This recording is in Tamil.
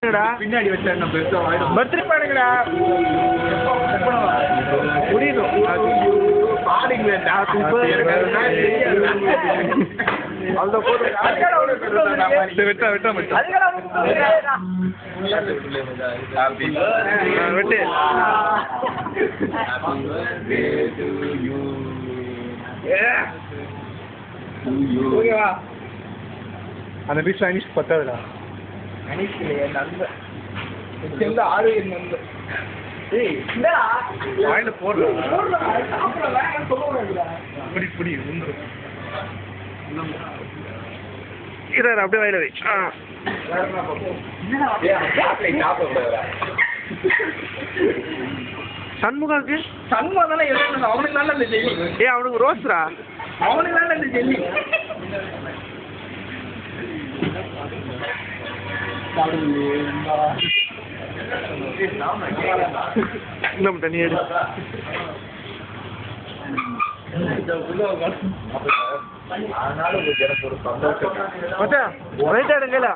பின்னாடி வச்சா என்ன பெருசா பர்த்டே பாடுங்கடா புரியுது பாடுங்களேன்டா அவ்வளோ போதும் வெட்டா வெட்டா வெட்டு அந்த பீச் அனிஷ் பத்தாதுடா அனிஷ் இல்லையே நண்பர் சேர்ந்து ஆரோக்கியம் நண்பர் வாயில போடுறா புடி புடி உண்டு இதாரு அப்படியே வாயில வை சண்முகாவுக்கு சண்முகம் தானே எழுதுனது அவனுக்கு தானே இந்த ஜெல்லி அவனுக்கு ரோஸ்ரா அவனுக்கு தானே இந்த ஜெல்லி நம்ம தண்ணி எடு மச்சான் ரைட் எடுங்கல